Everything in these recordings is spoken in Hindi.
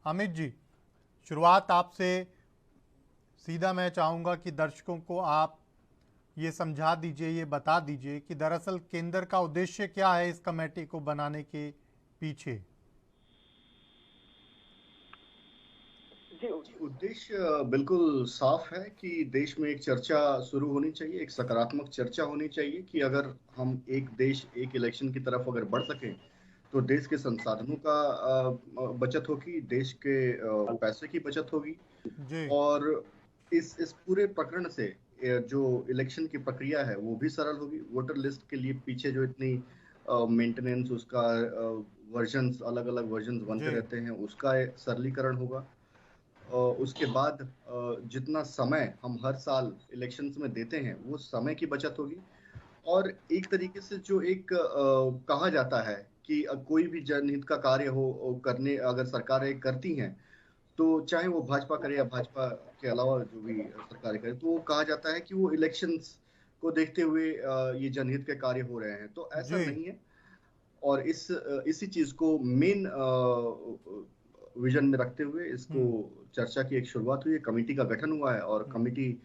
अमित जी, शुरुआत आपसे सीधा मैं चाहूँगा कि दर्शकों को आप ये समझा दीजिए, ये बता दीजिए कि दरअसल केंद्र का उद्देश्य क्या है इस कमेटी को बनाने के पीछे। जी, उद्देश्य बिल्कुल साफ है कि देश में एक चर्चा शुरू होनी चाहिए, एक सकारात्मक चर्चा होनी चाहिए कि अगर हम एक देश एक इलेक्शन की तरफ अगर बढ़ सकें तो देश के संसाधनों का बचत होगी, देश के पैसे की बचत होगी। जी। और इस पूरे प्रकरण से जो इलेक्शन की प्रक्रिया है वो भी सरल होगी। वोटर लिस्ट के लिए पीछे जो इतनी मेंटेनेंस, उसका वर्जन्स, अलग अलग वर्जन्स बनते जी। रहते हैं, उसका सरलीकरण होगा। उसके बाद जितना समय हम हर साल इलेक्शंस में देते हैं वो समय की बचत होगी। और एक तरीके से जो एक कहा जाता है कि कोई भी जनहित का कार्य हो करने अगर सरकारें करती हैं, तो चाहे वो भाजपा करे या भाजपा के अलावा जो भी सरकारें करे, तो वो कहा जाता है कि वो इलेक्शंस को देखते हुए ये जनहित के कार्य हो रहे हैं, तो ऐसा जी। नहीं है। और इसी चीज को मेन विजन में रखते हुए इसको हम्म। चर्चा की एक शुरुआत हुई है, कमेटी का गठन हुआ है और हम्म। कमेटी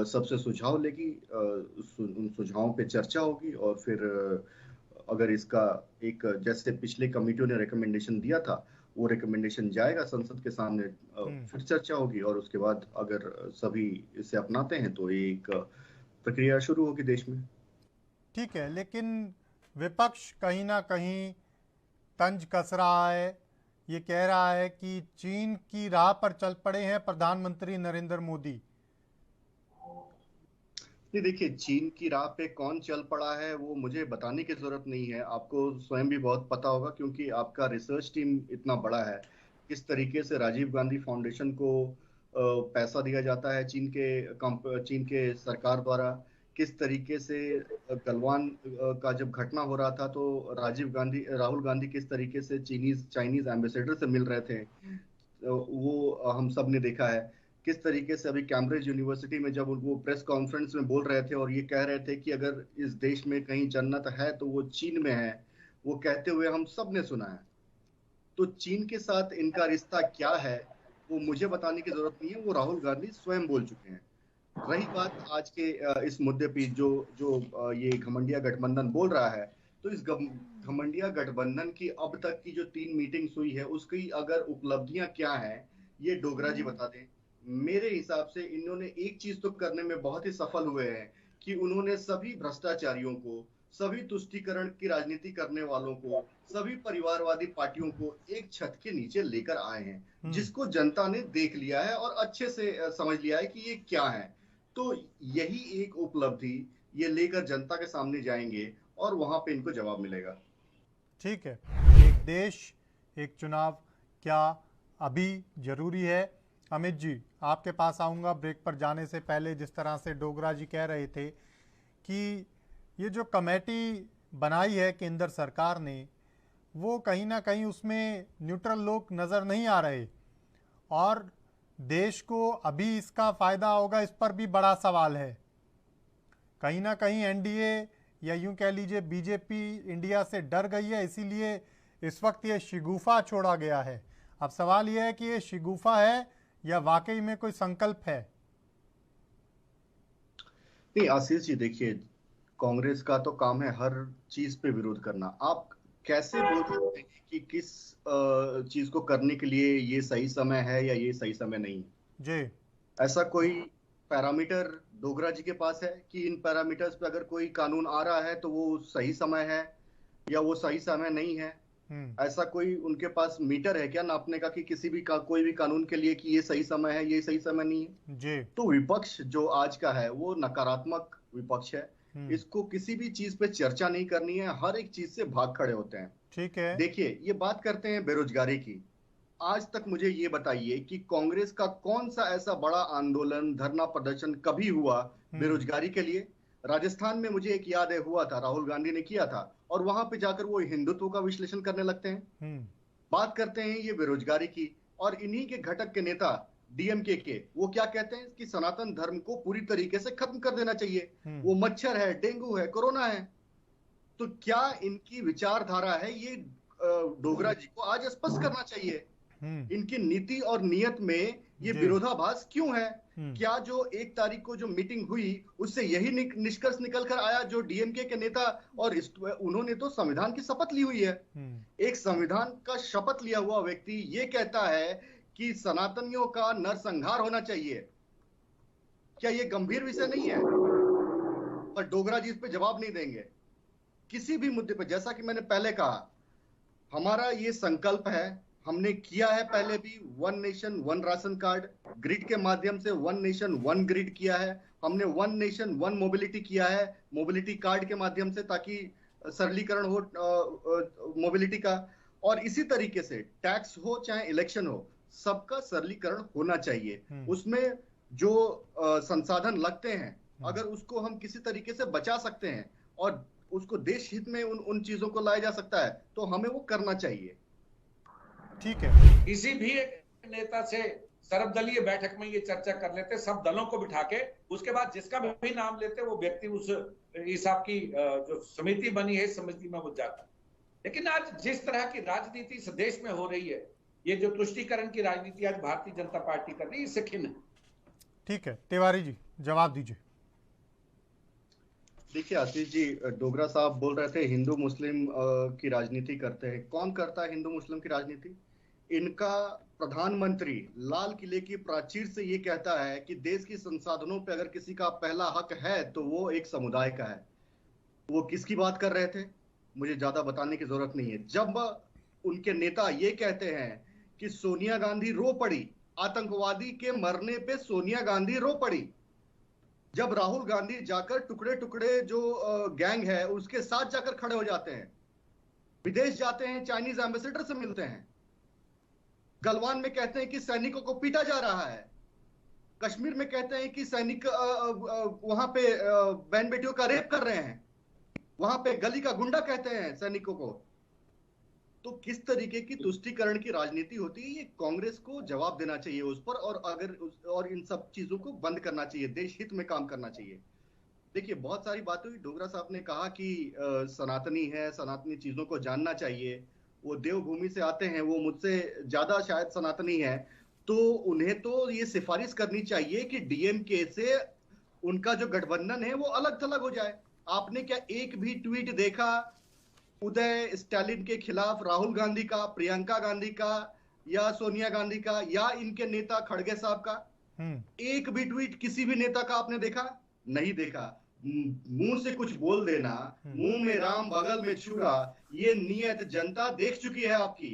सबसे सुझाव लेगी, उन सुझावों पे चर्चा होगी और फिर अगर इसका एक जैसे पिछले कमेटियों ने रिकमेंडेशन दिया था, वो रिकमेंडेशन जाएगा संसद के सामने, हम्म। फिर चर्चा होगी और उसके बाद अगर सभी इसे अपनाते हैं तो एक प्रक्रिया शुरू होगी देश में। ठीक है, लेकिन विपक्ष कहीं ना कहीं तंज कस रहा है। ये कह रहा है कि चीन की राह पर चल पड़े हैं प्रधानमंत्री नरेंद्र मोदी। नहीं, देखिए, चीन की राह पे कौन चल पड़ा है वो मुझे बताने की जरूरत नहीं है, आपको स्वयं भी बहुत पता होगा क्योंकि आपका रिसर्च टीम इतना बड़ा है। किस तरीके से राजीव गांधी फाउंडेशन को पैसा दिया जाता है चीन के सरकार द्वारा। किस तरीके से गलवान का जब घटना हो रहा था तो राहुल गांधी किस तरीके से चाइनीज एम्बेसडर से मिल रहे थे, वो हम सब ने देखा है। किस तरीके से अभी कैम्ब्रिज यूनिवर्सिटी में जब वो प्रेस कॉन्फ्रेंस में बोल रहे थे और ये कह रहे थे कि अगर इस देश में कहीं जन्नत है तो वो चीन में है, वो कहते हुए हम सब ने सुना है। तो चीन के साथ इनका रिश्ता क्या है वो मुझे बताने की जरूरत नहीं है, वो राहुल गांधी स्वयं बोल चुके हैं। रही बात आज के इस मुद्दे पे जो जो ये घमंडिया गठबंधन बोल रहा है, तो इस घमंडिया गठबंधन की अब तक की जो 3 मीटिंग्स हुई है उसकी अगर उपलब्धियां क्या हैं, ये डोगरा जी बता दें। मेरे हिसाब से इन्होंने एक चीज तो करने में बहुत ही सफल हुए हैं कि उन्होंने सभी भ्रष्टाचारियों को, सभी तुष्टीकरण की राजनीति करने वालों को, सभी परिवारवादी पार्टियों को एक छत के नीचे लेकर आए हैं, हम्म। जिसको जनता ने देख लिया है और अच्छे से समझ लिया है कि ये क्या है। तो यही एक उपलब्धि ये लेकर जनता के सामने जाएंगे और वहां पे इनको जवाब मिलेगा। ठीक है। एक देश, एक चुनाव, क्या अभी जरूरी है? अमित जी, आपके पास आऊँगा ब्रेक पर जाने से पहले। जिस तरह से डोगरा जी कह रहे थे कि ये जो कमेटी बनाई है केंद्र सरकार ने, वो कहीं ना कहीं उसमें न्यूट्रल लोग नज़र नहीं आ रहे, और देश को अभी इसका फ़ायदा होगा इस पर भी बड़ा सवाल है। कहीं ना कहीं एनडीए, या यूं कह लीजिए बीजेपी, इंडिया से डर गई है, इसीलिए इस वक्त ये शिगुफा छोड़ा गया है। अब सवाल यह है कि ये शिगुफा है या वाकई में कोई संकल्प है। नहीं आशीष जी, देखिए, कांग्रेस का तो काम है हर चीज पे विरोध करना। आप कैसे बोल सकते हैं कि किस चीज को करने के लिए ये सही समय है या ये सही समय नहीं है? जी। ऐसा कोई पैरामीटर डोगरा जी के पास है कि इन पैरामीटर्स पे अगर कोई कानून आ रहा है तो वो सही समय है या वो सही समय नहीं है? हम्म। ऐसा कोई उनके पास मीटर है क्या नापने का कि किसी भी कोई भी कानून के लिए कि ये सही समय है, ये सही समय नहीं है? जी। तो विपक्ष जो आज का है वो नकारात्मक विपक्ष है। हम्म। इसको किसी भी चीज पे चर्चा नहीं करनी है, हर एक चीज से भाग खड़े होते हैं। ठीक है। देखिए, ये बात करते हैं बेरोजगारी की। आज तक मुझे ये बताइए कि कांग्रेस का कौन सा ऐसा बड़ा आंदोलन, धरना प्रदर्शन कभी हुआ हम्म। बेरोजगारी के लिए? राजस्थान में मुझे एक याद है हुआ था, राहुल गांधी ने किया था, और वहां पे जाकर वो हिंदुत्व का विश्लेषण करने लगते हैं। हम्म। बात करते हैं ये बेरोजगारी की, और इन्हीं के घटक के नेता डीएमके के वो क्या कहते हैं कि सनातन धर्म को पूरी तरीके से खत्म कर देना चाहिए। हम्म। वो मच्छर है, डेंगू है, कोरोना है। तो क्या इनकी विचारधारा है ये डोगरा जी को आज स्पष्ट करना चाहिए। इनकी नीति और नियत में ये विरोधाभास क्यों है? क्या जो 1 तारीख को जो मीटिंग हुई उससे यही निष्कर्ष निकल कर आया जो डीएमके के नेता और उन्होंने तो संविधान की शपथ ली हुई है। एक संविधान का शपथ लिया हुआ व्यक्ति ये कहता है कि सनातनियों का नरसंहार होना चाहिए। क्या ये गंभीर विषय नहीं है? पर डोगरा जी इस पे जवाब नहीं देंगे किसी भी मुद्दे पर। जैसा कि मैंने पहले कहा, हमारा ये संकल्प है, हमने किया है पहले भी, 1 नेशन 1 राशन कार्ड, ग्रिड के माध्यम से 1 नेशन 1 ग्रिड किया है, हमने 1 नेशन 1 मोबिलिटी किया है, मोबिलिटी कार्ड के माध्यम से, ताकि सरलीकरण हो मोबिलिटी का। और इसी तरीके से टैक्स हो चाहे इलेक्शन हो, सबका सरलीकरण होना चाहिए। उसमें जो संसाधन लगते हैं, अगर उसको हम किसी तरीके से बचा सकते हैं और उसको देश हित में उन चीजों को लाया जा सकता है, तो हमें वो करना चाहिए। ठीक है, किसी भी एक नेता से सर्वदलीय बैठक में ये चर्चा कर लेते, सब दलों को बिठा के, उसके बाद जिसका भी नाम लेते वो व्यक्ति उस हिसाब की जो समिति बनी है, समिति में वो जाता। लेकिन आज जिस तरह की राजनीति इस देश में हो रही है, ये जो तुष्टीकरण की राजनीति आज भारतीय जनता पार्टी कर रही है, इससे खिन्न है। ठीक है, तिवारी जी जवाब दीजिए। देखिए आशीष जी, डोगरा साहब बोल रहे थे हिंदू मुस्लिम की राजनीति करते हैं। कौन करता है हिंदू मुस्लिम की राजनीति? इनका प्रधानमंत्री लाल किले की प्राचीर से ये कहता है कि देश की संसाधनों पे अगर किसी का पहला हक है तो वो एक समुदाय का है। वो किसकी बात कर रहे थे मुझे ज्यादा बताने की जरूरत नहीं है। जब उनके नेता ये कहते हैं कि सोनिया गांधी रो पड़ी, आतंकवादी के मरने पे सोनिया गांधी रो पड़ी, जब राहुल गांधी जाकर टुकड़े टुकड़े जो गैंग है उसके साथ जाकर खड़े हो जाते हैं, विदेश जाते हैं, चाइनीज एम्बेसडर से मिलते हैं, गलवान में कहते हैं कि सैनिकों को पीटा जा रहा है, कश्मीर में कहते हैं कि सैनिक वहां पे बहन बेटियों का रेप कर रहे हैं, वहां पे गली का गुंडा कहते हैं सैनिकों को, तो किस तरीके की तुष्टीकरण की राजनीति होती है? ये कांग्रेस को जवाब देना चाहिए उस पर, और इन सब चीजों को बंद करना चाहिए, देश हित में काम करना चाहिए। देखिए बहुत सारी बातें हुई। डोगरा साहब ने कहा कि सनातनी है, सनातनी चीजों को जानना चाहिए। वो देवभूमि से आते हैं, वो मुझसे ज्यादा शायद सनातनी है, तो उन्हें तो ये सिफारिश करनी चाहिए कि डीएमके से उनका जो गठबंधन है वो अलग थलग हो जाए। आपने क्या एक भी ट्वीट देखा उदय स्टालिन के खिलाफ राहुल गांधी का, प्रियंका गांधी का, या सोनिया गांधी का, या इनके नेता खड़गे साहब का? एक भी ट्वीट किसी भी नेता का आपने देखा? नहीं देखा। मुंह से कुछ बोल देना, मुंह में राम बगल में छुरा, ये नियत जनता देख चुकी है आपकी।